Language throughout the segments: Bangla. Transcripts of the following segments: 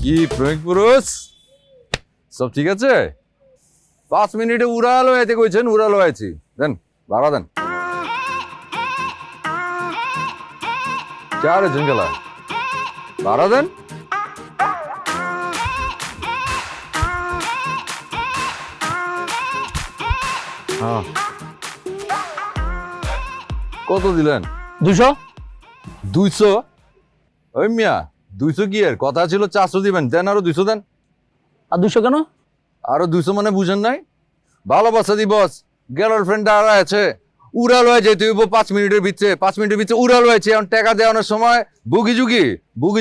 কি প্রেমিক পুরুষ সব ঠিক আছে 5 মিনিটে উড়ালো আইতে কইছেন উড়ালো আইছি দেন ভাড়া দেন চার জঙ্গলা ভাড়া দেন হ্যাঁ কত দিলেন 200 200 ওই মিয়া 200 কি এর কথা ছিল 400 দিবেন দেন আরো 200 দেন আর 200 কেন আরো 200 মানে বুঝেন নাই ভালোবাসা দিবস গার্লফ্রেন্ড আর আছে উড়াল হয়ে যেতে হইব 5 মিনিটের ভিতরে 5 মিনিটের ভিতরে উড়াল হয়েছে এখন টাকা দেওয়ানোর সময় বুগি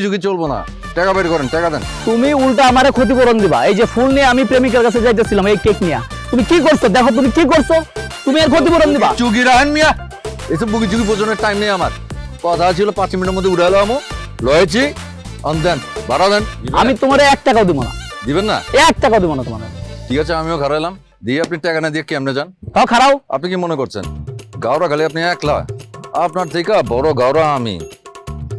যুগি চলবো না টাকা বের করেন টাকা দেন তুমি উল্টা আমারে ক্ষতিপূরণ দিবা এই যে ফুল নিয়ে আমি প্রেমিকার কাছে যাইতেছিলাম এই কেক নিয়ে তুমি কি করছো দেখো তুমি কি করছো তুমি এর ক্ষতিপূরণ দিবা চুগি রাহেন মিয়া এসব বুগি বোঝানোর টাইম নেই আমার কথা ছিল 5 মিনিটের মধ্যে উড়ালো আমো লয়েছি দেন ভাড়া দেন আমি তোমারে 1 টাকাও দিব না দিবেন না 1 টাকাও দিব না তোমারে ঠিক আছে আমিও খারাইলাম দিয়ে আপনি টাকা না দিয়ে কেমনে যান তাও খারাও আপনি কি মনে করছেন গাওরা খালি আপনি একলা আপনার থেকে বড় গাওরা আমি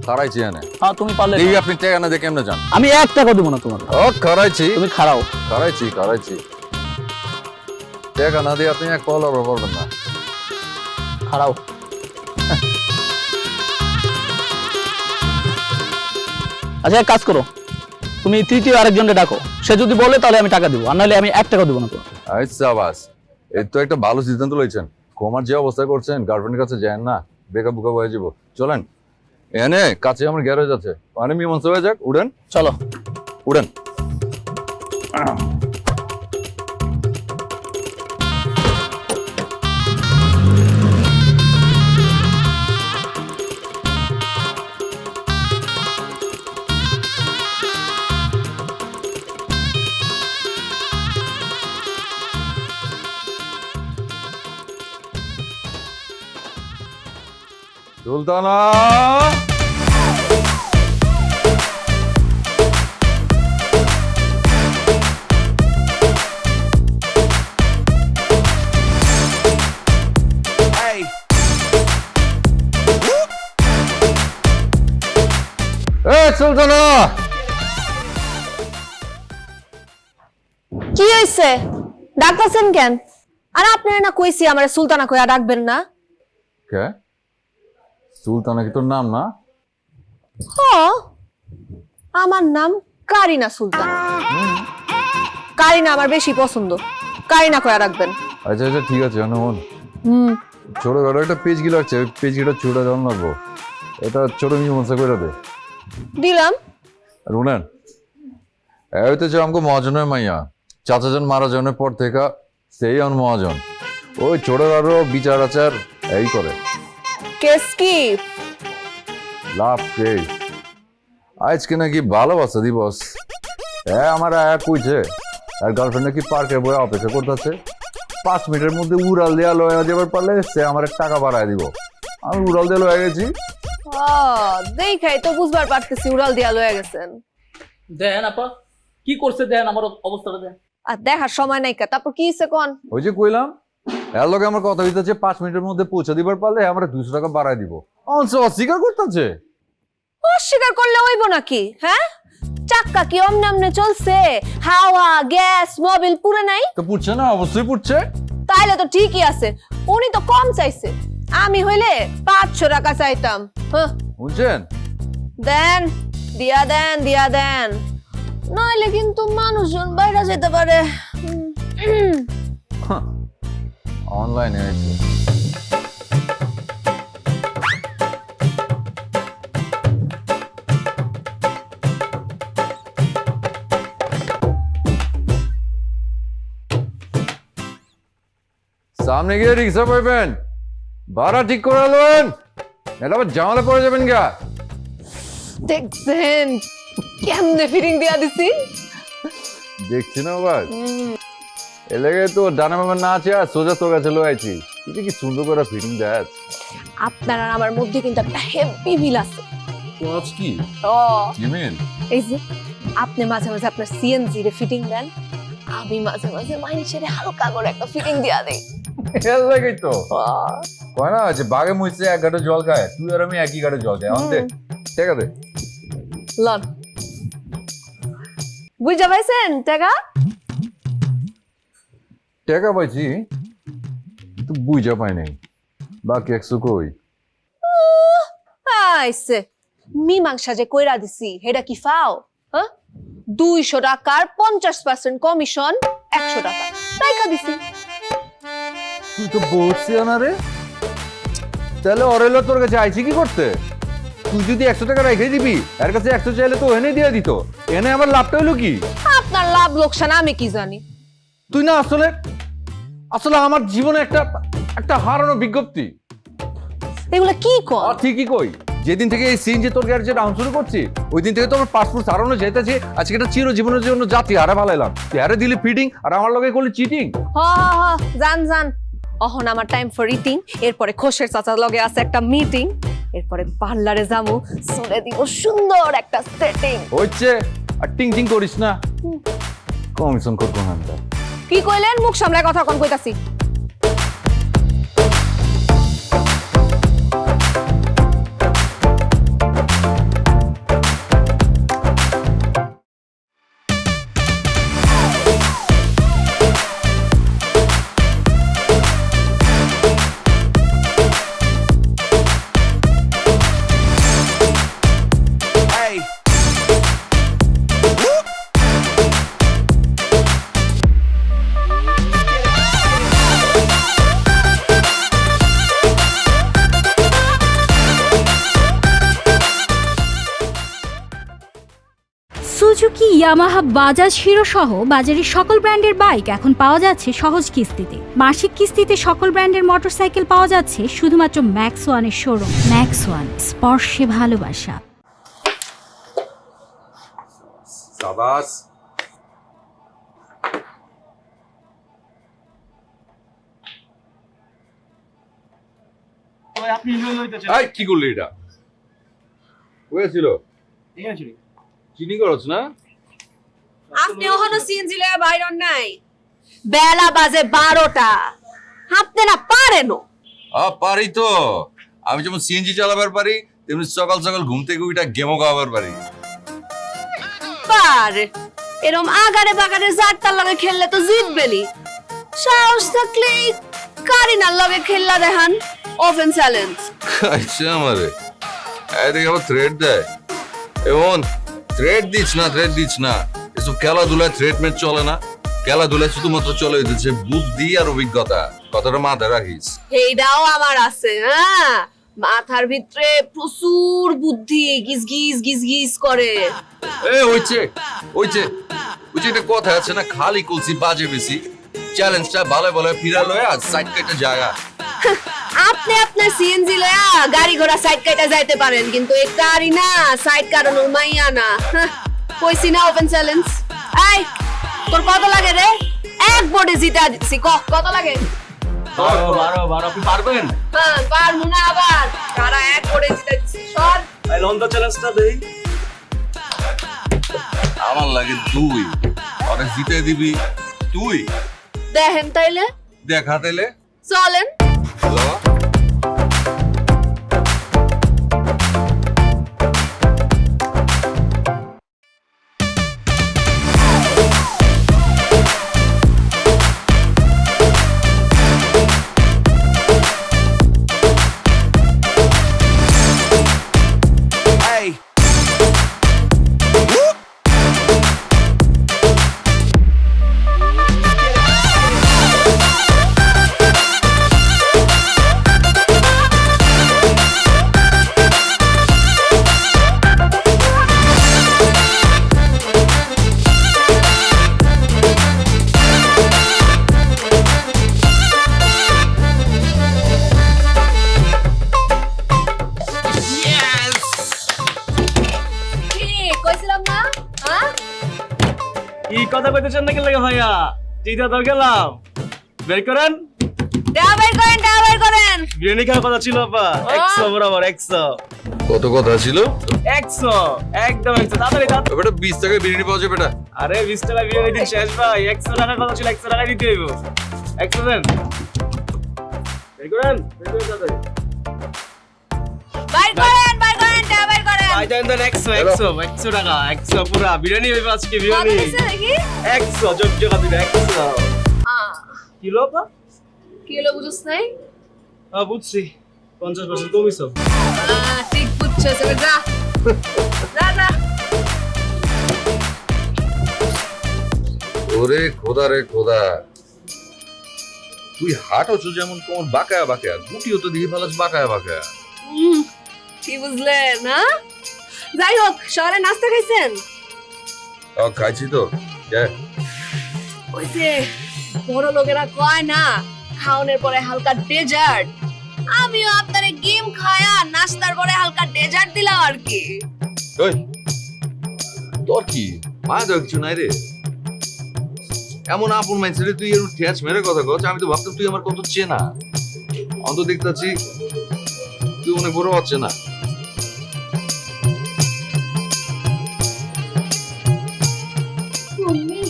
খারাইছি এনে হ্যাঁ তুমি পারলে দিয়ে আপনি টাকা না দিয়ে কেমনে যান আমি 1 টাকাও দিব না তোমারে ও খারাইছি তুমি খারাও খারাইছি টাকা না দিয়ে আপনি এক কল করবেন না খারাও আচ্ছা এক কাজ করো তুমি তৃতীয় আরেকজনকে ডাকো সে যদি বলে তাহলে আমি টাকা দিব আর নাহলে আমি 1 টাকাও দিব না তোমার আচ্ছা বাস এই তো একটা ভালো সিদ্ধান্ত লইছেন কোমার যে অবস্থা করছেন গার্লফ্রেন্ডের কাছে যান না বেকা বুকা হয়ে যাব চলেন এনে কাছে আমার গ্যারেজ আছে মানে মীমাংসা হয়ে যাক উড়েন চলো উড়েন সুলতানা সুলতানা কি হইছে ডাকতেছেন কেন আর আপনারা না কইছি আমারে সুলতানা কইয়া ডাকবেন না কে সুলতানা কি তোর নাম না হ আমার নাম কারিনা সুলতান কারিনা আমার বেশি পছন্দ কারিনা কইয়া রাখবেন আচ্ছা আচ্ছা ঠিক আছে অনুমন ছোট ঘরে একটা পেজ গিয়ে লাগছে ওই পেজ গিটা ছোট জন লাগবো এটা ছোট মীমাংসা করে দে দিলাম আর উনেন এইতে যে আমাকে মহাজনের মাইয়া চাচাজন মারাজনের পর থেকে সেই অন মহাজন ওই ছোট ঘরও বিচার আচার এই করে কেস কি লাভ কে আজকে নাকি ভালোবাসা দিবস আমার আয়া কইছে আর গার্লফ্রেন্ড নাকি পার্কে বয়ে অপেক্ষা করতেছে 5 মিনিটের মধ্যে উড়াল দেয়া লয়ে যাবার পারলে সে আমার টাকা বাড়ায় দিব আমি উড়াল দিয়ে লয়ে গেছি দেখাই তো বুঝবার পারতেছি উড়াল দিয়া লয়ে গেছেন দেন আপা কি করছে দেন আমার অবস্থাটা দেন আর দেখার সময় নাই কা তারপর কি হইছে কোন ওই যে কইলাম এর লগে আমার কথা হইতাছে 5 মিনিটের মধ্যে পৌঁছে দিবার পারলে আমরা 200 টাকা বাড়ায় দিব অস্বীকার করতেছে অস্বীকার করলে হইব নাকি হ্যাঁ চাক্কা কি অমনে অমনে চলছে হাওয়া গ্যাস মোবিল পুরো নাই তো পুড়ছে না অবশ্যই পুড়ছে তাইলে তো ঠিকই আছে উনি তো কম চাইছে আমি হইলে 500 টাকা চাইতাম বুঝছেন দেন দিয়া দেন নইলে কিন্তু মানুষজন বাইরে যেতে পারে অনলাইনে আছে সামনে গিয়ে রিক্সা পাইবেন ভাড়া ঠিক করে নেন এটা আবার জামালে পড়ে যাবেন গা দেখছেন কেমনে ফিটিং দিয়া দিছি দেখছি না আবার এলাকায় তো ডানা মামা না আছে আর সোজা তোর কাছে লো আইছি তুই কি সুন্দর করে ফিটিং দেয় আপনার আর আমার মধ্যে কিন্তু একটা হেভি মিল আছে কাজ কি ও কি মিল এই যে আপনি মাঝে মাঝে আপনার সিএনজি রে ফিটিং দেন আমি মাঝে মাঝে মাইনসেরে হালকা করে একটা ফিটিং দিয়া দেই এর লাগেই তো কয় না যে বাগে মুইছে এক ঘাটে জল খায় তুই আর আমি একই ঘাটে জল খাই আমাদের ঠিক আছে লন বুঝা পাইছেন টাকা? টাকা পাইছি কিন্তু বুঝা পাই নাই, বাকি 100 কই? আইছে মীমাংসা যে কইরা দিছি হেডা কি ফাও? হ্যাঁ, 200 টাকার 50% কমিশন, 100 টাকা টাকা দিছি। তুই তো বলছি না রে, তাহলে অরেলো তোর কাছে আইছি কি করতে? তুই যদি 100 টাকা রেখে দিবি, এর কাছে 100 চাইলে তো এনে দিয়ে দিত। এনে আমার লাভটা হইলো কি? আপনার লাভ লোকসান আমি কি জানি। তুই না আসলে আসলে আমার জীবনে একটা হারানো বিজ্ঞপ্তি। এগুলা কি কর? ঠিকই কই, যেদিন থেকে এই সিন যে তোর গ্যারেজে ডাউন শুরু করছি, ওই দিন থেকে তো আমার পাসপোর্ট হারানো যেতেছে। আজকে এটা চিরজীবনের জন্য জাতি হারা ভালাইলাম। তুই হারে দিলি ফিডিং আর আমার লগে করলি চিটিং। হ জান জান, অহন আমার টাইম ফর ইটিং। এরপরে খোশের চাচার লগে আছে একটা মিটিং। এরপরে পার্লারে যামু, চলে দিব সুন্দর একটা সেটিং। হচ্ছে আর টিং টিং করিস না, কমিশন কর কোন আনটা। কি কইলেন? মুখ সামলায় কথা কোন কইতাছি। সুজুকি, ইয়ামাহা, বাজাজ, হিরো সহ বাজারের সকল ব্র্যান্ডের বাইক এখন পাওয়া যাচ্ছে সহজ কিস্তিতে। মাসিক কিস্তিতে সকল ব্র্যান্ডের মোটরসাইকেল পাওয়া যাচ্ছে শুধুমাত্র ম্যাক্স ওয়ানের শোরুম। ম্যাক্স ওয়ান, স্পর্শে ভালোবাসা। সাবাস। আপনি লইতেছেন এই কি করলি এটা? হয়েছিল চিনি করছ না? আপনি ওখানে সিএনজি লয়ে বাইরন নাই, বেলা বাজে 12টা। আপনি না পারেনো? পারি তো, আমি যেমন সিএনজি চালাবার পারি, তেমনি সকাল সকাল ঘুম থেকে উঠা গেমও খাওয়াবার পারি। পারে এরম আগারে বাগারে জারতার লগে খেললে তো জিতবেলি। সাহস থাকলে কারিনার লগে খেললা দেখান, ওপেন চ্যালেঞ্জ। খাইছে আমারে, এদিকে আবার থ্রেড দেয়। এমন থ্রেড দিস না, এসব খেলাধুলায় থ্রেডমেন্ট চলে না। খেলাধুলায় শুধুমাত্র চলে হইতেছে বুদ্ধি আর অভিজ্ঞতা। কথাটা মাথায় রাখিস। এইটাও আমার আছে। হ্যাঁ, মাথার ভিতরে প্রচুর বুদ্ধি গিজ গিজ গিজ গিজ করে। ওইছে একটা কথা আছে না, খালি কলসি বাজে বেশি। চ্যালেঞ্জটা ভালো ভালো ফিরা লয় আর সাইড কেটে জায়গা। আপনি আপনার সিএনজি লয়া গাড়ি ঘোড়া সাইড কাটা যাইতে পারেন, কিন্তু এই গাড়ি না সাইড কাটানোর মাইয়া না। কইছি না ওপেন চ্যালেঞ্জ। এই তোর কত লাগে রে? এক বোর্ডে জিতা দিছি, কত লাগে? 12 আপনি পারবেন? হ্যাঁ পারবো না আবার, কারা এক বোর্ডে জিতা দিছি। সর এই লন্ডন চ্যালেঞ্জটা দেই। আমার লাগে 2, অনেক জিতে দিবি তুই। দেখেন তাইলে, দেখা তাইলে চলেন। হ্যালো, কি কথা কইতেছেন নাকি লাগে ভাইয়া? জিতা তো গেলাম, বের করেন। টাকা বের করেন। বিরিয়ানি খাওয়ার কথা ছিল আপা। 100 বরাবর 100। কত কথা ছিল? 100 একদম 100। তাড়াতাড়ি বেটা 20 টাকায় বিরিয়ানি পাওয়া যায় বেটা। আরে 20 টাকা বিরিয়ানি দিন শেষ ভাই। 100 টাকার কথা ছিল, 100 টাকা দিতে হইব। 100 দেন। বের করেন তাড়াতাড়ি। টাকা বের করেন। ভাই দেন 100 টাকা 100 পুরা বিরিয়ানি হইবে আজকে কত বিরিয়ানি দিছে দেখি 100 যোগ যোগ দিন 100 কিলো পা কিলো বুঝছ নাই বুঝছি 50% কমিছো ঠিক বুঝছস এবার যা যা যা ওরে খোদা রে খোদা, তুই হাঁটোছ যেমন কোমর বাঁকায়া বাঁকায়া, গুটিও তো দিয়ে ফেলাস বাঁকায়া বাঁকায়া। কি বুঝলেন না? যাই হোক, শহরে নাস্তা খাইছেন? খাইছি তো। ওই যে বড় লোকেরা কয় না খাওয়ানোর পরে হালকা ডেজার্ট, আমিও আপনারে গেম খায়া নাস্তার পরে হালকা ডেজার্ট দিলাম আর কি। ওই তোর কি মায়া দেওয়া কিছু নাই রে? এমন আপন মাইন্ডসেট তুই এর ঠেচ মেরে কথা কস, আমি তো ভাবতাম তুই আমার কত চেনা। অন্ত দেখতাছি তুই অনেক বড় হচ্ছে না। তুমি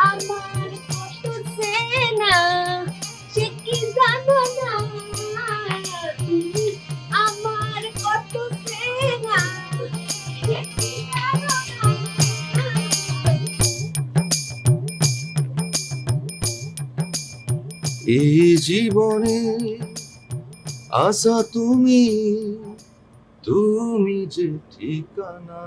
আমার কত চেনা সে কি জানো না, তুমি আমার কত চেনা সে কি জানো না। এই জীবনে আশা তুমি, তুমি যে ঠিকানা।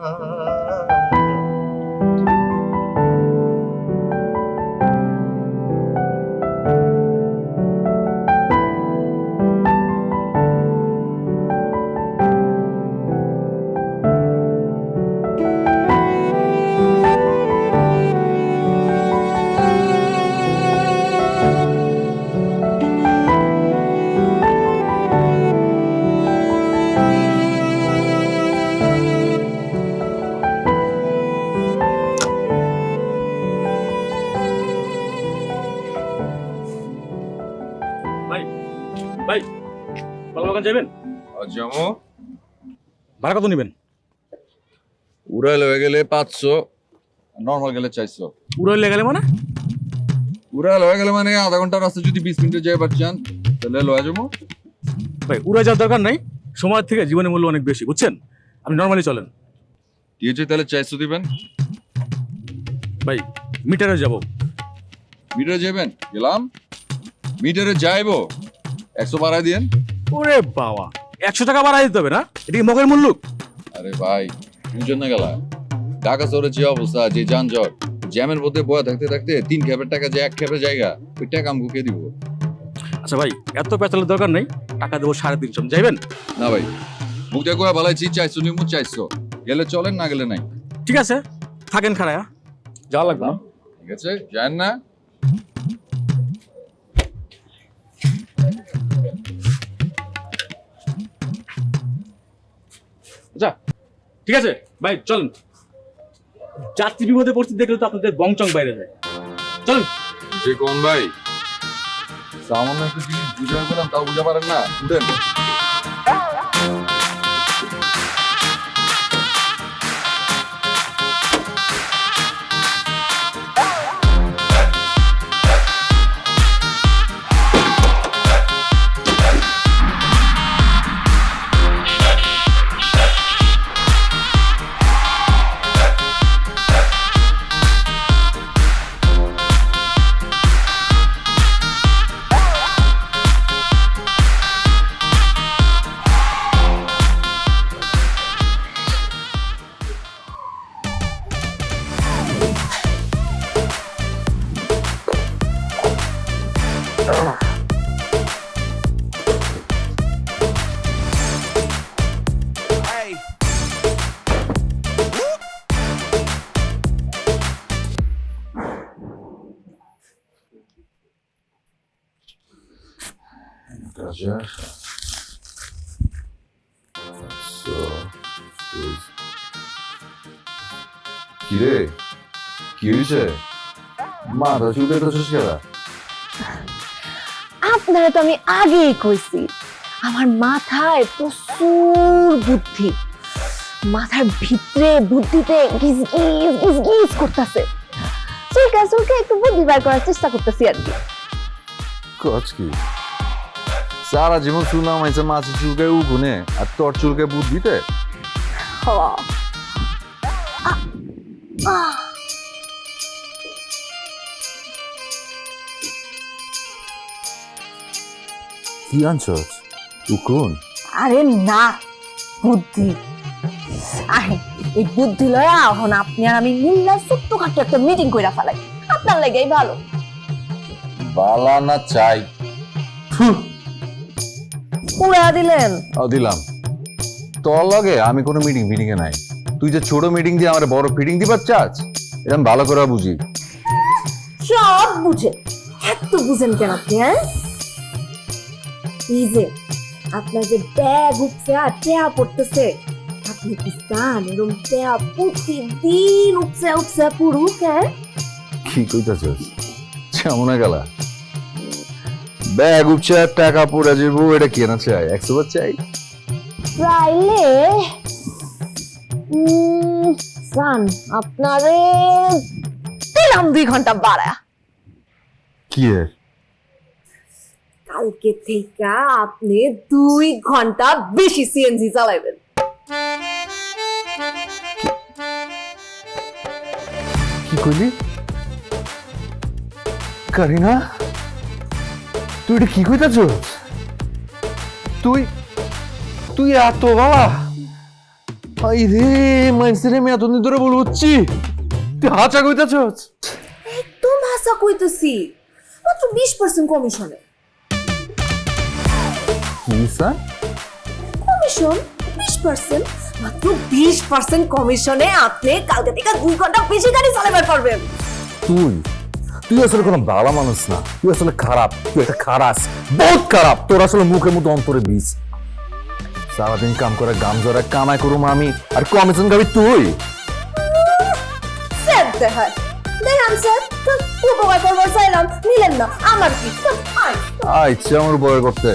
ভাই ভাই ভালো দোকান যাবেন জমো ভাড়া কত নেবেন উড়াইল হয়ে গেলে 500, নর্মাল গেলে 400। উড়াইলে গেলে মানে উড়াইল হয়ে গেলে মানে আধা ঘন্টা রাস্তা যদি 20 মিনিটে যাই পারছেন তাহলে লয়ে যাবো। ভাই উড়াই যাওয়ার দরকার নাই, সময়ের থেকে জীবনের মূল্য অনেক বেশি বুঝছেন, আপনি নর্মালি চলেন। ঠিক আছে তাহলে 400 দিবেন। ভাই মিটারে যাব। মিটারে যাবেন? গেলাম। মিটারে যাইবো 100 বাড়াই দিয়েন। ওরে বাবা 100 টাকা বাড়াই দিতে হবে না, এটা কি মগের মুল্লুক? আরে ভাই বুঝছেন না গেলা, ঢাকা শহরে যে অবস্থা, যে যানজট, জ্যামের মধ্যে বয়া থাকতে থাকতে 3 খেপের টাকা যে 1 খেপের জায়গা, ওই টাকা আমি কে দিব? আচ্ছা ভাই এত পেঁচালের দরকার নেই, টাকা দেবো 350 যাইবেন? না ভাই মুখ দেখো ভালাইছি 400 নিমু 400, গেলে চলেন না গেলে নাই। ঠিক আছে থাকেন খারায়া, যাওয়া লাগবে না। ঠিক আছে যান না। আচ্ছা ঠিক আছে ভাই চলেন, যাত্রী বিপদে পড়তে দেখলে তো আপনাদের বংচং বাইরে যায়, চলেন। যে কোন ভাই সামান্য একটু জিনিস বুঝাই বললাম তাও বুঝা পারেন না, উঠেন। Gajar. কিরে কি হয়েছে? মাথা চুলকাইতেছিস কেন? আপনারা তো আমি আগেই কইছি আমার মাথায় প্রচুর বুদ্ধি, মাথার ভিতরে বুদ্ধিতে গিজ গিজ গিজ গিজ করতেছে, চুলকা চুলকা একটু বুদ্ধি বার করার চেষ্টা করতেছি আর কি। কচ কি সারা জীবন শুনলাম আইসা মাছের চুলকায় উগুনে আর তোর চুলকায় বুদ্ধিতে? কি আনছস উকুন? আরে না, বুদ্ধি। আহে এই বুদ্ধি লয়া এখন আপনি আর আমি মিল্লা ছোট্টখাটো একটা মিটিং কইরা ফেলাই, আপনার লাগেই ভালো। বালা না চাই পুরা দিলেন। দিলাম তোর লগে আমি কোনো মিটিং এ নাই। তুই যে ছোট মিটিং দিয়ে আমার বড় ফিটিং দিবার চাস, এটা আমি ভালো করে বুঝি। সব বুঝে, এত বুঝেন কেন আপনি? হ্যাঁ, এই যে আপনার যে ব্যাগ উপসে আর টেয়া পড়তেছে, আপনি কি চান এরকম টেয়া প্রতিদিন উপসে পুরুক? হ্যাঁ, কি কইতাছস? কেমন গেলা ব্যাগ উপচে টাকা পড়ে যাবো, এটা কেনা চাই? 100 বার চাই? চাইলে চান আপনারে দিলাম 2 ঘন্টা বাড়া। কি এর? কালকে থেকে আপনি 2 ঘন্টা বেশি সিএনজি চালাইবেন। কি কইলি কারিনা? তুই এটা কি কইতাছস? তুই এত বাবা আই রে মাইন্সের আমি এতদিন ধরে বলছি তুই হাঁচা কইতাছস? একদম হাসা কইতেছি, মাত্র 20% কমিশনে। কি স্যার? কমিশন 20%, মাত্র 20% কমিশনে আপনি কালকে থেকে 2 ঘন্টা বেশি গাড়ি চালাবার পারবেন। তুই আসলে কোনো ভালো মানুষ না, তুই আসলে খারাপ, তুই একটা খারাস, বহুত খারাপ। তোর আসলে মুখের মতো অন্তরে বীজ। সারাদিন কাম করে গাম জরা কামাই করুম আমি, আর কমিশন গাবি তুই। স্যার দেখায় দেখান স্যার, উপকার করবার চাইলাম নিলেন না, আমার কি? ইচ্ছে আমার বয় করতে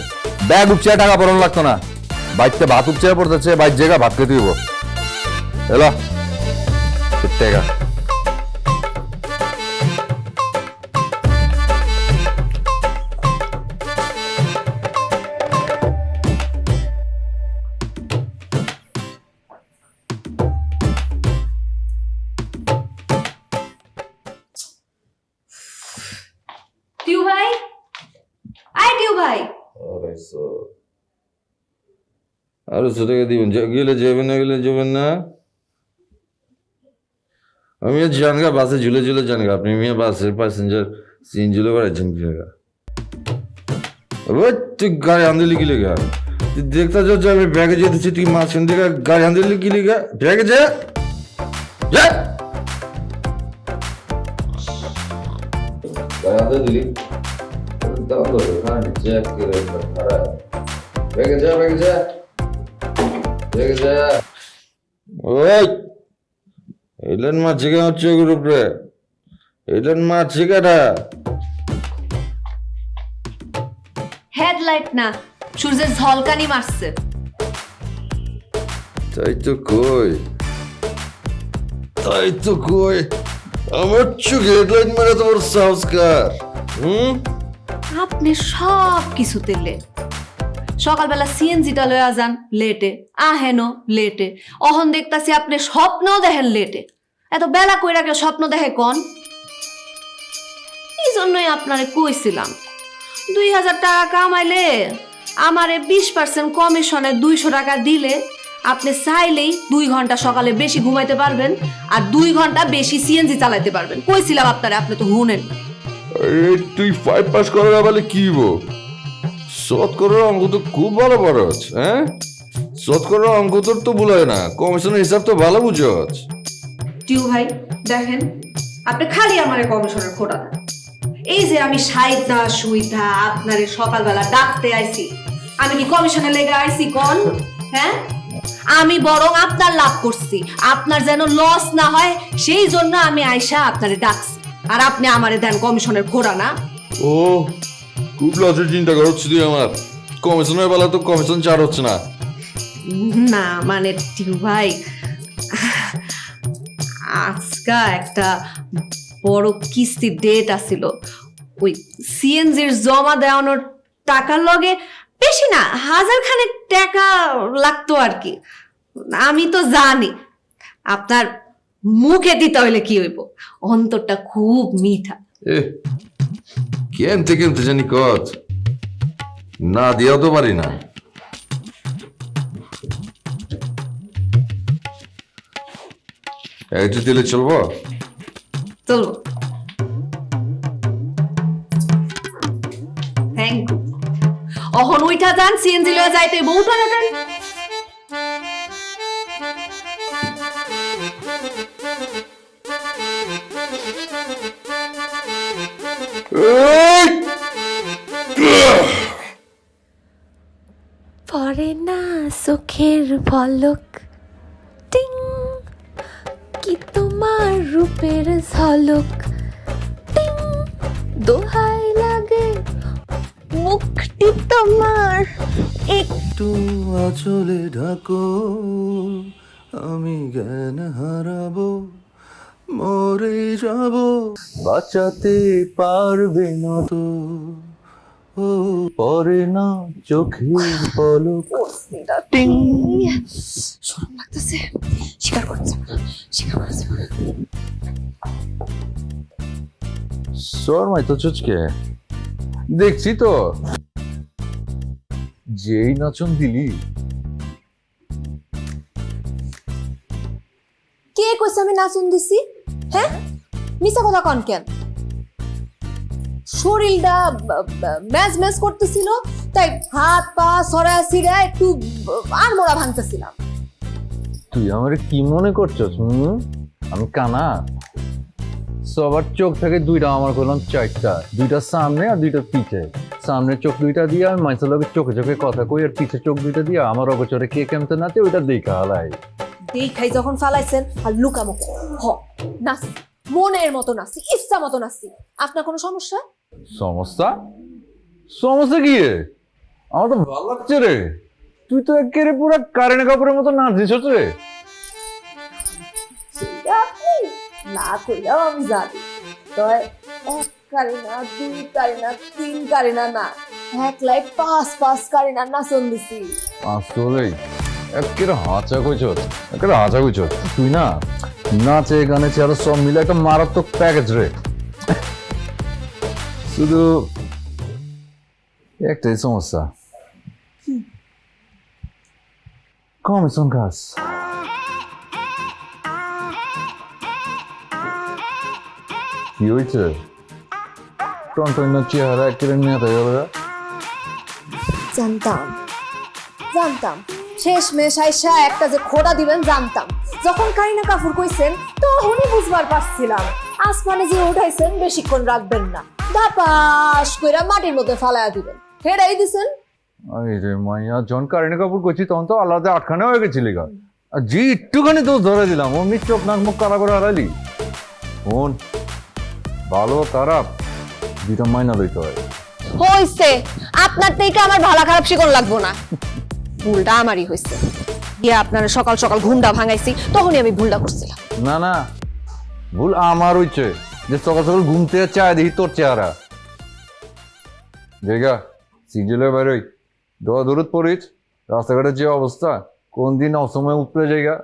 ব্যাগ উপচে টাকা পড়ানো লাগতো না, বাইতে ভাত উপচে পড়তেছে, বাইর জায়গা ভাত খেতে দিব। এলো টাকা টিউ ভাই, আই টিউ ভাই, আরো টাকা দিবেন, গেলে যাবেন না, গেলে যাবেন না। আমি জানগা বাসে ঝুলে জানগা, আপনি মিয়া বাসের প্যাসেঞ্জার সিন ঝুলে বেড়াচ্ছেন কি জায়গা? তুই গাড়ি আন্দোলি কি লেগা? তুই দেখতে যাচ্ছ আমি ব্যাগে যেতেছি, তুই মাঝখান থেকে গাড়ি আন্দোলি কি লেগা? ব্যাগে যা গাড়ি আন্দোলি দিলি ব্যাগে যা ওই এলেন মাছ চিকেন হচ্ছে ওগুলোর উপরে, এলেন মাছ চিকাটা। হেডলাইট না, সূর্যের ঝলকানি মারছে। তাই তো কই আমার চোখে হেডলাইট মারা তোমার সংস্কার। আপনি সব কিছুতে লেট। সকালবেলা সিএনজিটা লয়া যান লেটে, আহেনও লেটে, অহন দেখতাছি আপনি স্বপ্নও দেখেন লেটে। এত বেলা কইরা কেউ স্বপ্ন দেখে কোন? এই জন্যই আপনারে কইছিলাম 2000 টাকা কামাইলে আমারে 20% কমিশনে 200 টাকা দিলে আপনি চাইলেই 2 ঘন্টা সকালে বেশি ঘুমাইতে পারবেন আর 2 ঘন্টা বেশি সিএনজি চালাইতে পারবেন। কইছিলাম আপনারে, আপনি তো শুনেন। আরে তুই 5 পাস করার বলে কি হবো? শতকরার অঙ্ক তো খুব ভালো পারছ। হ্যাঁ, শতকরার অঙ্ক তোর তো ভুলায় না, কমিশনের হিসাব তো ভালো বুঝছ। টিউ ভাই দেখেন, আপনি খালি আমারে কমিশনের খোটা দেন। এই যে আমি সাইদা সুইধা আপনারে সকালবেলা ডাকতে আইছি, আমি কি কমিশনে লেগে আইছি কোন? হ্যাঁ, আমি বরং আপনার লাভ করছি, আপনার যেন লস না হয় সেই জন্য আমি আইসা আপনারে ডাকছি, আর আপনি আমারে দেন কমিশনের খোটা না। ও খুব লসের চিন্তা করছি তুই আমার। কমিশনের বেলা তো কমিশন ছাড় হচ্ছে না। না মানে টিউ ভাই, আজকা একটা বড় কিস্তির ডেট আছিল, ওই সিএনজির জমা দেওয়ানোর টাকার লগে বেশি না 1000 খানেক টাকা লাগতো আর কি। আমি তো জানি আপনার মুখে দিতে হইলে কি হইব, অন্তরটা খুব মিঠা। এ কেমতে কেমতে জানি কত না দিয়াও তো পারি না। একটু দিলে চলবো? চলবো। Thank you. অহন উইঠা যান, সিএনজি লয়ে যাইতে বউ টানাটানি। পরে না চোখের পলক, টিং, কি তোমার রূপের ঝলক, টিং, দোহাই লাগে মুখটি তোমার একটু আঁচলে ঢাকো, আমি জ্ঞান হারাবো, মরে যাব, বাঁচাতে পারবে না তো, ও পরে না চোখের পলক। টিং। শরম লাগতেছে, স্বীকার করছে না, স্বীকার করছে না। শর্মাই তো চুচকে দেখছি তো, যেই নাচন দিলি। কে কইছে আমি নাচুন দিছি? হ্যাঁ, মিছা কথা কন কেন? শরীরটা ম্যাজ ম্যাজ করতেছিল, তাই হাত পা সরা সিরা একটু আড়মোড়া ভাঙতেছিলাম। তুই আমার কি মনে করছস? আমি কানা? সবার চোখ থেকে দুইটা, আমার করলাম চারটা, দুইটা সামনে আর দুইটা পিছে। সামনে চোখ দুইটা দিয়ে আমি মানুষের লোকের চোখে চোখে কথা কই, আর পিছে চোখ দুইটা দিয়ে আমার অগোচরে কে কেমতে নাচে ওইটা দেখা হালাই। দেখাই যখন ফালাইছেন আর লুকামো হ নাচি, মনের মতো নাচি, ইচ্ছা মতো নাচি। আপনার কোনো সমস্যা? সমস্যা? সমস্যা কি রে? আমার তো ভালো লাগছে রে, তুই তো একেবারে পুরো কারেন্ট কাপড়ের মতো নাচছিস রে। আপনি না কইলেও আমি জানি, তবে এক কারে না, দুই কারে না, তিন কারে না, না একলাই পাঁচ কারে না নাচন দিছি। আসলে একেবারে হাঁচা কইছস, একেবারে হাঁচা কইছস তুই। না নাচে গানে চেয়ারে সব মিলে একটা মারাত্মক প্যাকেজ রে। শুধু একটাই সমস্যা, কমিশন কাজ। কি হয়েছে? টনটন চেহারা একেবারে নেতা গেল। জানতাম জানতাম শেষ মেশ আইসা একটা যে খোড়া দিবেন জানতাম। যখন কারিনা কাপুর কইছেন তখনই বুঝবার পারছিলাম আসমানে যে উঠাইছেন বেশিক্ষণ রাখবেন না, দাপাস কইরা মাটির মধ্যে ফালায়া দিবেন। হেডাই দিছেন। আরে মাইয়া, যখন কারেন্ট কাপড় করছি তখন তো আলাদা আটখানে হয়ে গেছিলি গা। আর যে একটুখানি দোষ ধরে দিলাম, অমনি চোখ নাক মুখ কালা করে হারালি। ফোন ভালো খারাপ দুইটা মাইনা লইতে হয়। হইছে, আপনার থেকে আমার ভালো খারাপ শিকন লাগবো না, ভুলটা আমারই হইছে। গিয়া আপনার সকাল সকাল ঘুমটা ভাঙাইছি, তখনই আমি ভুলটা করছিলাম। না না, ভুল আমার হইছে যে সকাল সকাল ঘুমতে চায় দেখি তোর চেহারা। জায়গা সিজলে বেরোই, দোয়া দূরত পড়িস, রাস্তাঘাটের যে অবস্থা, কোন দিন অসময় উপরে জায়গা।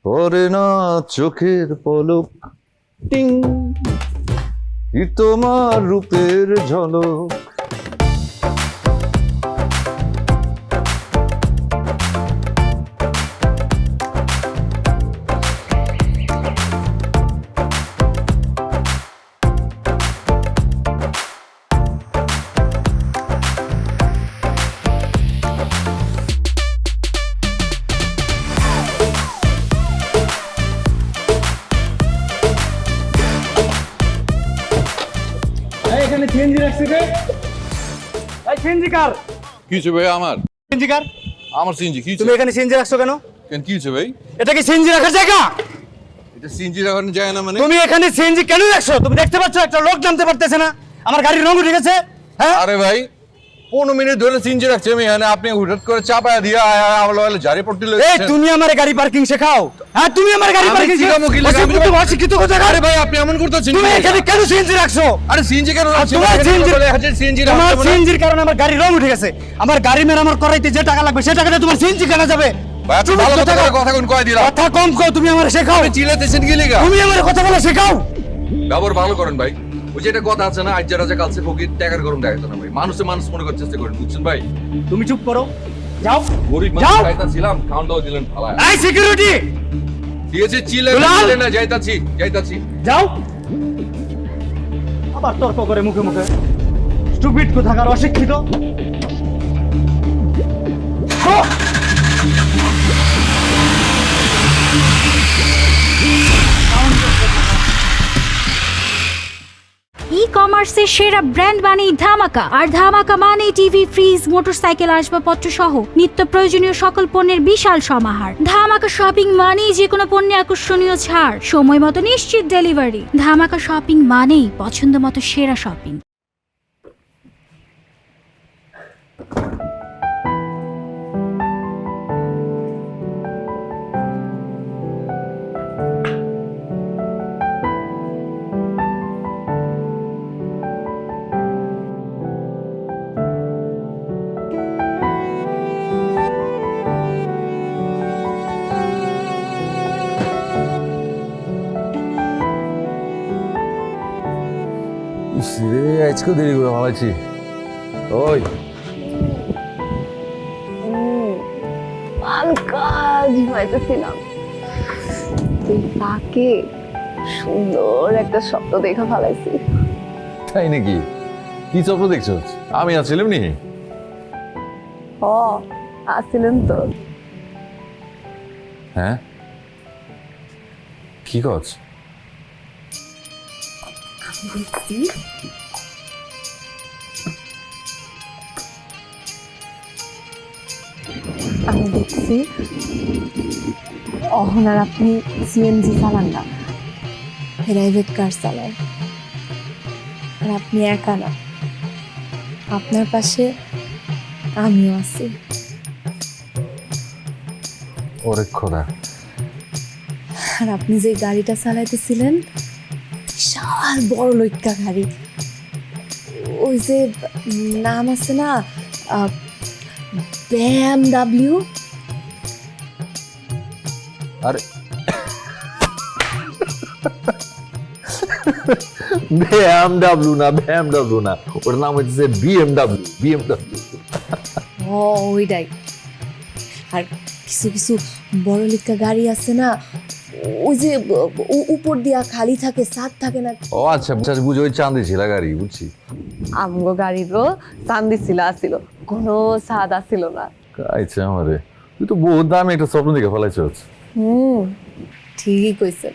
পরে না চোখের পলক, টিং, কি তোমার রূপের ঝলক। এখানে সিএনজি রাখছে কে? এই সিএনজি কার? কি হয়েছে ভাই? আমার সিএনজি কার? আমার সিএনজি কি তুমি এখানে সিএনজি রাখছো কেন? কেন কি হয়েছে ভাই? এটা কি সিএনজি রাখার জায়গা? এটা সিএনজি রাখানো যায় না মানে? তুমি এখানে সিএনজি কেন রাখছো? তুমি দেখতে পাচ্ছ একটা লোক নামতে পারতেছে না, আমার গাড়ির রং উঠে গেছে। হ্যাঁ আরে ভাই 15 মিনিট ধরে সিএনজি রাখছি আমি এখানে, আপনি হুটহাট করে চাপায় দিয়া আমার জারি পট্টি এই লইছেন। তুমি আমার গাড়ি পার্কিং শেখাও? হ্যাঁ তুমি আমার গাড়ি আমি পার্কিং শিখাবো কি লাগা? আমি তো- অশিক্ষিত কথা। আরে ভাই আপনি এমন করতেছেন? তুমি এখানে কেন সিএনজি রাখছো? আরে সিএনজি কেন রাখছেন? তোমার সিএনজি সিএনজির কারণে আমার গাড়ির রং উঠে গেছে। আমার গাড়ি মেরামত করাইতে যে টাকা লাগবে সে টাকাটা তোমার সিএনজি কেনা যাবে। ভাই আপনি ভালো কথা করে কথা কোন কয় দিলাম কথা কম কও, তুমি আমার শেখাও। চিল্লাতেছেন কি লিগা তুমি আমার কথা বলা শেখাও। ব্যবহার ভালো করেন ভাই। ওই যে একটা কথা আছে না, আজ রাজা কালসে ফকির, টাকার গরম দেখাতো না ভাই। মানুষে মানুষ মনে করার চেষ্টা করেন, বুঝছেন ভাই? তুমি চুপ করো, যাও। গরিব মানুষ যাও। যাইতাছিলাম, খাওয়াটাও দিলেন ফালায়। এই সিকিউরিটি, ঠিক আছে, দুলাল। চিল্লেন না, যাইতাছি। যাও। আবার তর্ক করে মুখে মুখে, স্টুপিড কোথাকার, অশিক্ষিত। ই কমার্সের সেরা ব্র্যান্ড মানেই ধামাকা, আর ধামাকা মানে টিভি, ফ্রিজ, মোটরসাইকেল, আসবাবপত্র সহ নিত্য প্রয়োজনীয় সকল পণ্যের বিশাল সমাহার। ধামাকা শপিং মানেই যে কোনো পণ্যে আকর্ষণীয় ছাড়, সময় মতো নিশ্চিত ডেলিভারি। ধামাকা শপিং মানেই পছন্দ মতো সেরা শপিং। আজকেও দেরি করে ভালাইছি। ওই হালকা ঝিমাইতেছিলাম, তাকে সুন্দর একটা স্বপ্ন দেখা ফেলাইছি। তাই নাকি? কি স্বপ্ন দেখছো? আমি আছিলাম নি? আসছিলেন তো। হ্যাঁ, কি কছ? দেখছি আমি দেখছি অহনার আপনি সিএনজি চালান না, প্রাইভেট কার চালান। আর আপনি একা না, আপনার পাশে আমিও আছি। ওরে খোদা, আর আপনি যে গাড়িটা চালাইতেছিলেন, বিশাল বড় লইক্কা গাড়ি, ওই যে নাম আছে না, BMW। আরে BMW না, ওর নাম হচ্ছে BMW। ওইটাই। আর কিছু কিছু বড় লিক্কা গাড়ি আছে না, ওই যে উপর দিয়া খালি থাকে, ছাদ থাকে না। ও আচ্ছা, বুঝি ওই চাঁদি ছিল গাড়ি, বুঝছি। আমগো গাড়িরও চান্দি ছিল, কোনো স্বাদ আসিল না। আচ্ছা, আমারে তুই তো বহুত দামি একটা স্বপ্ন দেখে ফেলাইছ। ঠিকই কইছে।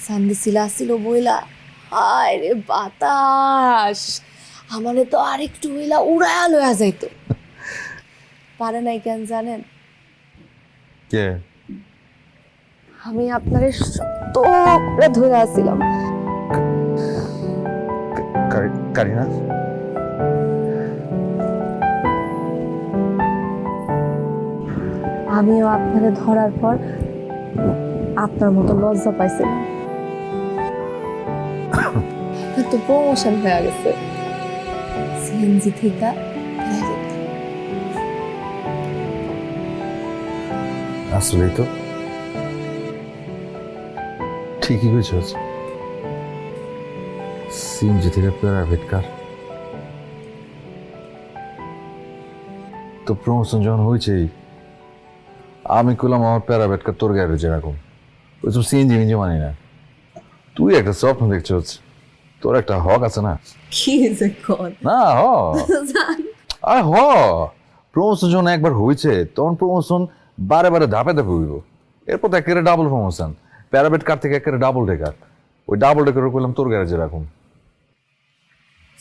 চান্দি শিলা আসিল বইলা, হায় রে বাতাস, আমারে তো আরেকটু হইলা উড়ায়া লয়া যাইতো। পারে নাই কেন জানেন? কে? আমি আপনারে শক্ত করে ধরে আসছিলাম। কারিনা? আমিও আপনারে ধরার পর আপনার মতো লজ্জা পাইছিলাম। তো প্রমোশন হয়ে গেছে সিএনজি থেকে। আসলেই তো ঠিকই কইছো। সিএনজি থেকে প্রাইভেট কার, তো প্রমোশন যখন হয়েছেই আমি কইলাম আমার প্যারাবেট কার তোর গ্যারেজে রাখুন, ওইসব সিএনজি মিঞ্জি মানি না। তুই একটা স্বপ্ন দেখছো, তোর একটা হক আছে না? কি যে কর না আরে প্রমোশন যখন একবার হয়েছে তখন প্রমোশন বারে বারে ধাপে ধাপে হইব। এরপর তো একেবারে ডাবল প্রমোশন, প্যারাবেট কার থেকে একেবারে ডাবল ডেকার। ওই ডাবল ডেকার করলাম তোর গ্যারেজে রাখুন।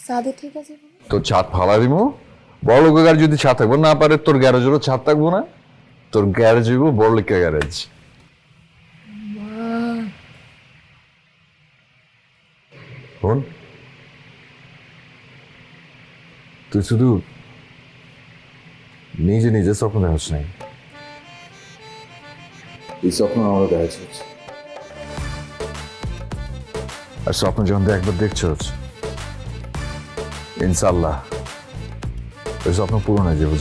সাদে ঠিক আছে, তোর ছাদ ফালা দিব, বড় লোকের গাড়ি যদি ছাদ থাকবো না পারে, তোর গ্যারেজেরও ছাদ থাকবো না, তোর গ্যারেজ হইব বড় লোকের গ্যারেজ। শোন, তুই শুধু নিজে নিজে স্বপ্ন দেখাস নাই, এই স্বপ্ন আমরা দেখাচ্ছিস। আর স্বপ্ন যখন একবার দেখছস, ইনশাল্লাহ ওই স্বপ্ন পূরণ হয়ে যাবে।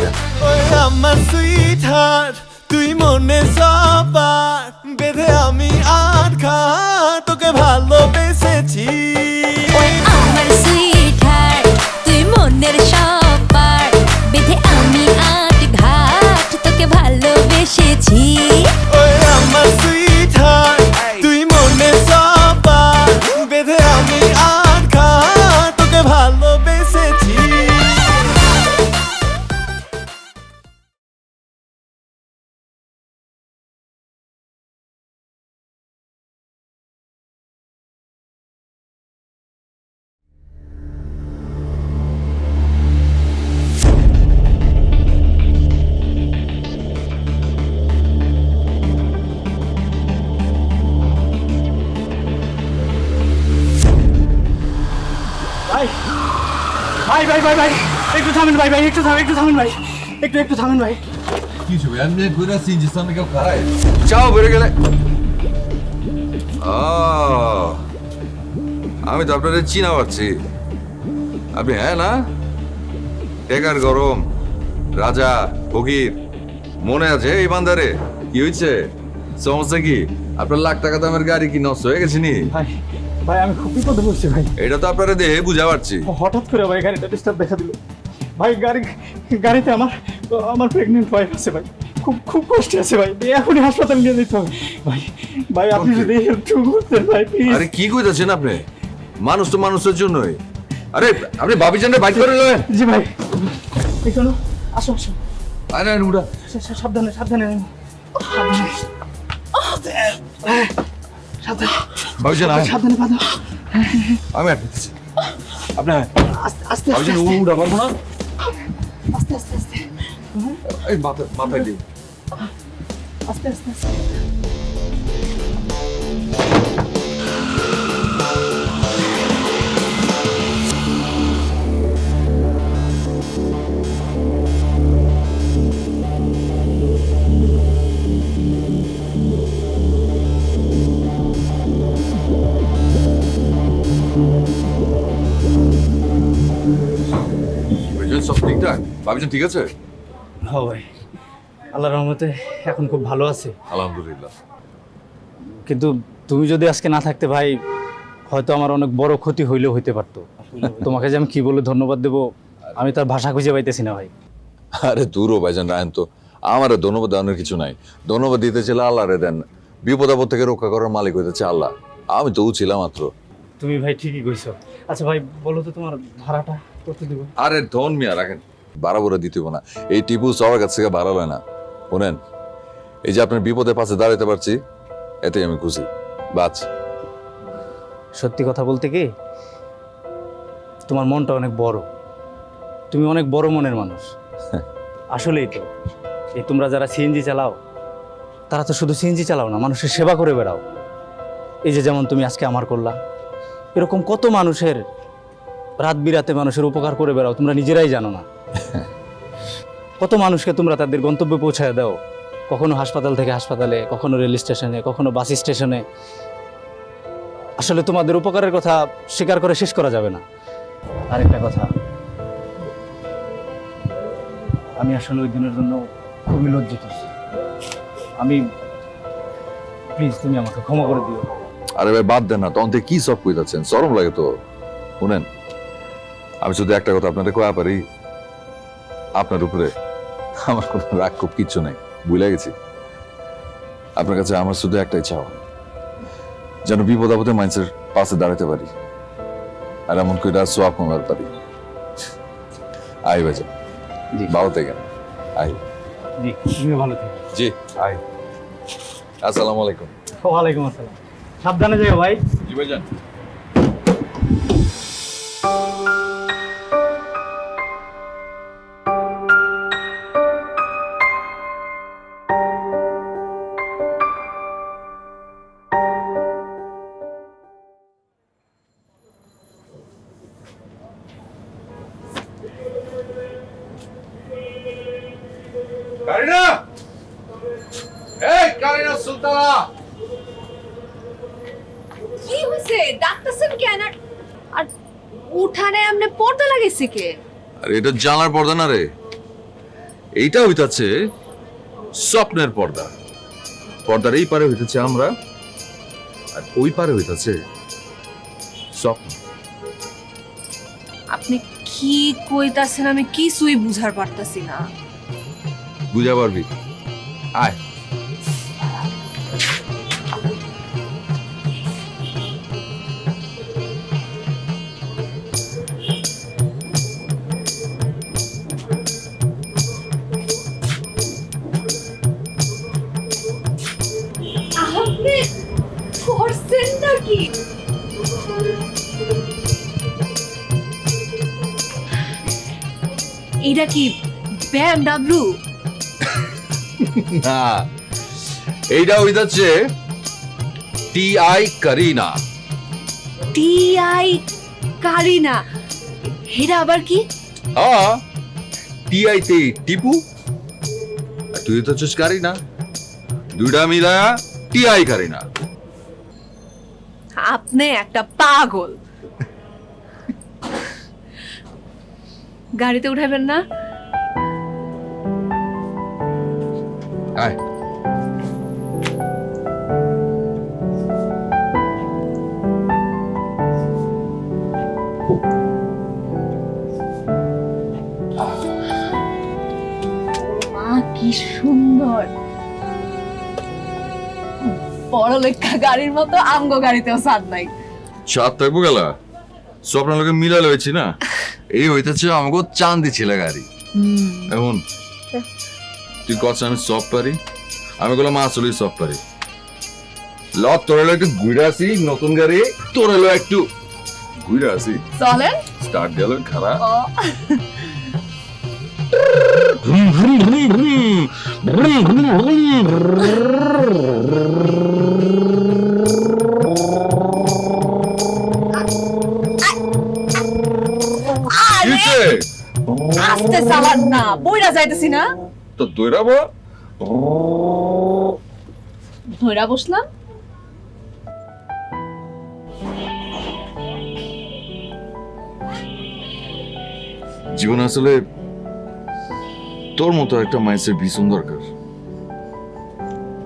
আমার সুইট হার্ট, তুই মনে সবার বেঁধে আমি আটঘাট তোকে ভালোবেসেছি আমার সুইট হার্ট তুই মনের সবার বেঁধে আমি আট ঘাট তোকে ভালোবেসেছি ওই আমার সুইট হার্ট তুই মনে সবার বেঁধে আমি আটঘাট তোকে ভালোবেসেছি ভাই ভাই ভাই ভাই একটু থামেন ভাই ভাই একটু থামেন ভাই একটু থামেন ভাই কি ছবি এমনি ঘুরে সিনজি সামনে কেউ খায় চাও বেড়ে গেলে আমি তো আপনাদের চিনা পাচ্ছি আপনি হ্যাঁ না টেকার গরম রাজা ফকির মনে আছে এই বান্দারে কি হয়েছে সমস্যা কি আপনার লাখ টাকা দামের গাড়ি কি নষ্ট হয়ে গেছে নি ভাই ভাই আমি খুব বিপদে পড়ছি ভাই এটা তো আপনারা দেহে বুঝা পারছি হঠাৎ করে ভাই গাড়িটা ডিস্টার্ব দেখা দিল ভাই গাড়িতে আমার প্রেগনেন্ট ওয়াইফ আছে ভাই খুব কষ্ট আছে ভাই এখনই হাসপাতাল নিয়ে যেতে হবে ভাই ভাই আপনি যদি একটু করতেন ভাই প্লিজ আরে কি কইতাছেন আপনি মানুষ তো মানুষের জন্যই আরে আপনি ভাবিজানরে বাইট করে লয় জি ভাই এখানে আসো আরে উড়া সাবধানে ভাবিজান সাবধানে বাঁধো আমি আটকেছি আপনি আস্তে ভাবিজান উড়া পারবো না আস্তে এই মাথায় দিই আস্তে ভাবিজান সব ঠিকঠাক ভাবিজান ঠিক আছে হ্যাঁ ভাই আল্লাহর রহমতে এখন খুব ভালো আছে আলহামদুলিল্লাহ কিন্তু তুমি যদি আজকে না থাকতে ভাই হয়তো আমার অনেক বড় ক্ষতি হইলেও হইতে পারতো তোমাকে যে আমি কি বলে ধন্যবাদ দেবো আমি তার ভাষা খুঁজে পাইতেছি না ভাই আরে দূরও ভাইজান রায়ন তো আমারে ধন্যবাদ দেওয়ানোর কিছু নাই ধন্যবাদ দিতে চাইলে আল্লাহরে দেন বিপদ আপদ থেকে রক্ষা করার মালিক হইতেছে আল্লাহ আমি তো ছিলাম মাত্র তুমি ভাই ঠিকই কইছো আচ্ছা ভাই বলো তো তোমার ভাড়াটা কত দিব আরে ধন মিয়া রাখেন বাড়া দিতে না এই টিপু সবার কাছ থেকে ভাড়া লয় না শোনেন এই যে আপনার বিপদের পাশে দাঁড়াতে পারছি এতেই আমি খুশি বাচ সত্যি কথা বলতে কি তোমার মনটা অনেক বড় তুমি অনেক বড় মনের মানুষ আসলেই তো এই তোমরা যারা সিএনজি চালাও তারা তো শুধু সিএনজি চালাও না মানুষের সেবা করে বেড়াও এই যে যেমন তুমি আজকে আমার করলা এরকম কত মানুষের রাত বিরাতে মানুষের উপকার করে বেড়াও তোমরা নিজেরাই জানো না কত মানুষকে তোমরা তাদের গন্তব্যে পৌঁছায় দাও কখনো হাসপাতাল থেকে হাসপাতালে কখনো রেল স্টেশনে কখনো বাস স্টেশনে আসলে তোমাদের উপকারের কথা স্বীকার করে শেষ করা যাবে না আরেকটা কথা আমি আসলে ওই দিনের জন্য খুবই লজ্জিত আমি প্লিজ তুমি আমাকে ক্ষমা করে দিও আরে ভাই বাদ দেন না তখন থেকে কি সব কইতাছেন শরম লাগে তো শুনেন আমি শুধু একটা কথা আপনাদের কয়া পারি আপনার উপরে আমার কোনো রাগ খুব কিচ্ছু নাই ভুলে গেছি আপনার কাছে আমার শুধু একটাই চাওয়া যেন বিপদ আপদে মানুষের পাশে দাঁড়াতে পারি আর এমন করে সোয়াব কমাতে পারি আই বাজা জি ভালো থেকে আই জি তুমিও ভালো থেকো জি আই আসসালামু আলাইকুম ওয়ালাইকুম আসসালাম সাবধানে যাও ভাই জি ভাইজান কারিনা এই কারিনা সুলতানা কি হইছে ডাক্তারছেন কেন আর উঠানে আমনে পড়তে লাগেছে কে আরে এটা জানার পর্দা না রে এইটা হইতাছে স্বপ্নের পর্দা। পর্দার এই পারে হইতেছে আমরা, আর ওই পারে হইতেছে স্বপ্ন। আপনি কি কইতাছেন আমি কিছুই বুঝার পারতাছি না। বুঝা পারবি, আয়। আপনি করছেন নাকি? এটা কি BMW? না, এইটা হইতাছে TI কারিনা। TI কারিনা, এটা আবার কি? TI তে টিপু, আর তুই তো হচ্ছিস কারিনা, দুইটা মিলায়া TI কারিনা। আপনি একটা পাগল। গাড়িতে উঠাবেন না? আয়। মা কি সুন্দর, পড়ালেখা গাড়ির মতো আমগো গাড়িতেও স্বাদ নাই। সাত থাকবো গেলা, স্বপ্নের লোকে মিলালে হয়েছি না, এই হইতেছে আমাকে চান্দি ছিল গাড়ি। এখন তুই কত আমি সব পারি, আমি বললাম মা চলি সব পারি। ল তোর এলো একটু ঘুরে আসি, নতুন গাড়ি তোর এলো একটু ঘুরে আসি। চলেন। স্টার্ট গেল খারাপ। আস্তে চালান না, বইরা যাইতেছি না। তো দৌড়াবো, ধইরা বসলাম। জীবন আসলে তোর মতো একটা মাইসের ভীষণ দরকার।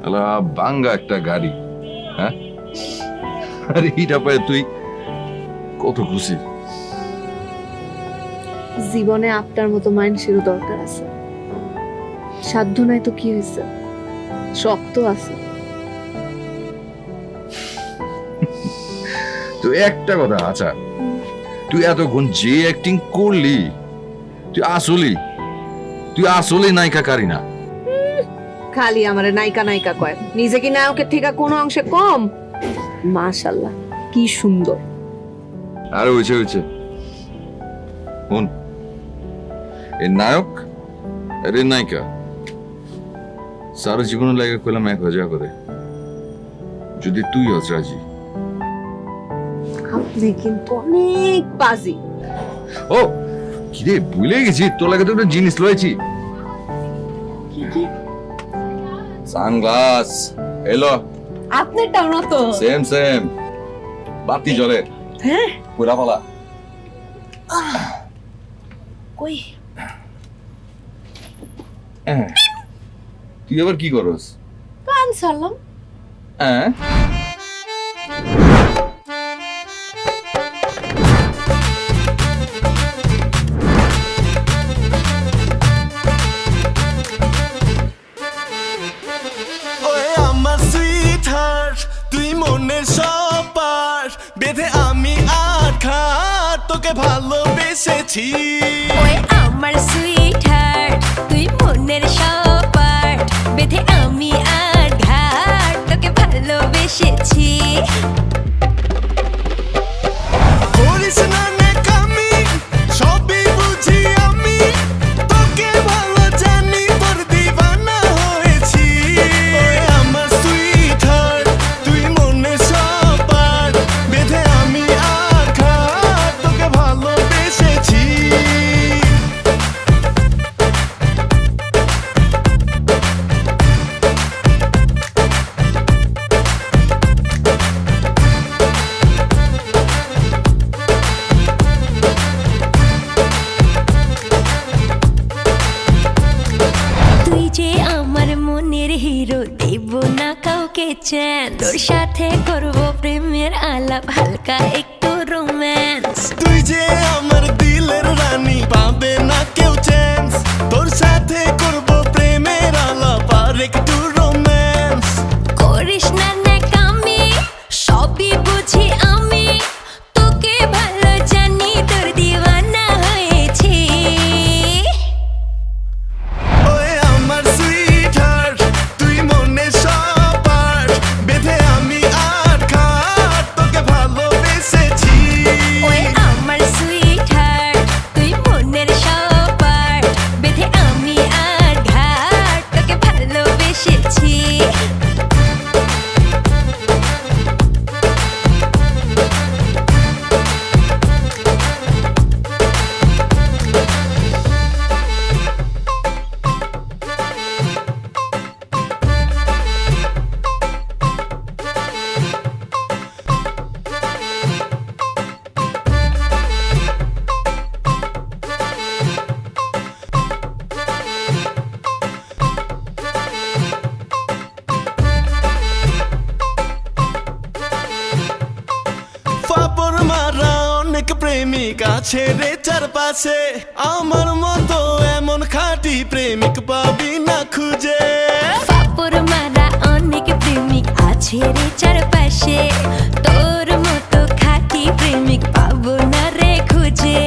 আলা বাঙ্গা একটা গাড়ি, হ্যাঁ, আর এইটা পায় তুই কত খুশি। জীবনে আপনার মতো মানুষেরও দরকার আছে। সাধ্য নাই তো কি হয়েছে, শক্ত আছে। তো একটা কথা, আচ্ছা তুই এতক্ষণ যে অ্যাক্টিং করলি, তুই আসলে নায়িকা কারিনা। খালি আমারে নায়িকা নায়িকা কয়, নিজে কি নায়কের থেকে কোনো অংশে কম? মাশাআল্লাহ কি সুন্দর। আরে হয়েছে শোন, এ নায়ক আরে নায়িকা সারা জীবন লাগে কইলাম 1000 করে, যদি তুই হস রাজি। আপনি কিন্তু অনেক বাজি। ও কিরে ভুলে গেছি, তোর লাগে তো একটা জিনিস লয়েছি। সানগ্লাস এলো, আপনারটাও না তো? সেম বাতি জ্বলে। হ্যাঁ পুরা পালা। কই তুই আবার কি করস? কান সারলাম। হ্যাঁ ওই আমার সুইটহার্ট, তুই মনের সব পার বেঁধে আমি আঘাত তোকে ভালোবেসেছি। ওই আমার সুইটহার্ট, তুই মনের সব পার্ট বেঁধে আমি আর ঘাট তোকে ভালোবেসেছি। করিস না নেকামি, সবই বুঝি আমি, তোকে ভালো জানি, তোর দিবানা হয়েছি। ওই আমার সুইটহার্ট, তুই মনের সব পার বেঁধে আমি আঘাত তোকে ভালোবেসেছি। চ্যান তোর সাথে করব প্রেমের আলাপ হালকা একটু রোম্যান্স তুই যে আমার দিলের রানী পাবে না কেউ চান্স তোর সাথে করব প্রেমের আলাপ আর একটু রোম্যান্স করিস না ন্যাকামি সবই বুঝি আমি তোকে ভালো জানি তোর দিওয়ানা হয়েছি ওই আমার সুইট হার্ট তুই মনে সবার বেঁধে আমি আর খাট তোকে ভালোবেসেছি ওই আমার সুইট হার্ট তুই মনের সবার বেঁধে আমি আর ঘাট তোকে ভালোবেসেছি ফাপড় মারা অনেক প্রেমিক আছে রে চারপাশে আমার মতো এমন খাঁটি প্রেমিক পাবি না খুঁজে ফাপড় মারা অনেক প্রেমিক আছে রে চারপাশে তোর মতো খাঁটি প্রেমিক পাবো না রে খুঁজে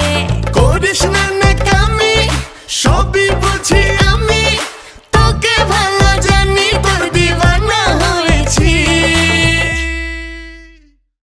করিস না ন্যাকামি সবই বুঝি আমি তোকে ভালো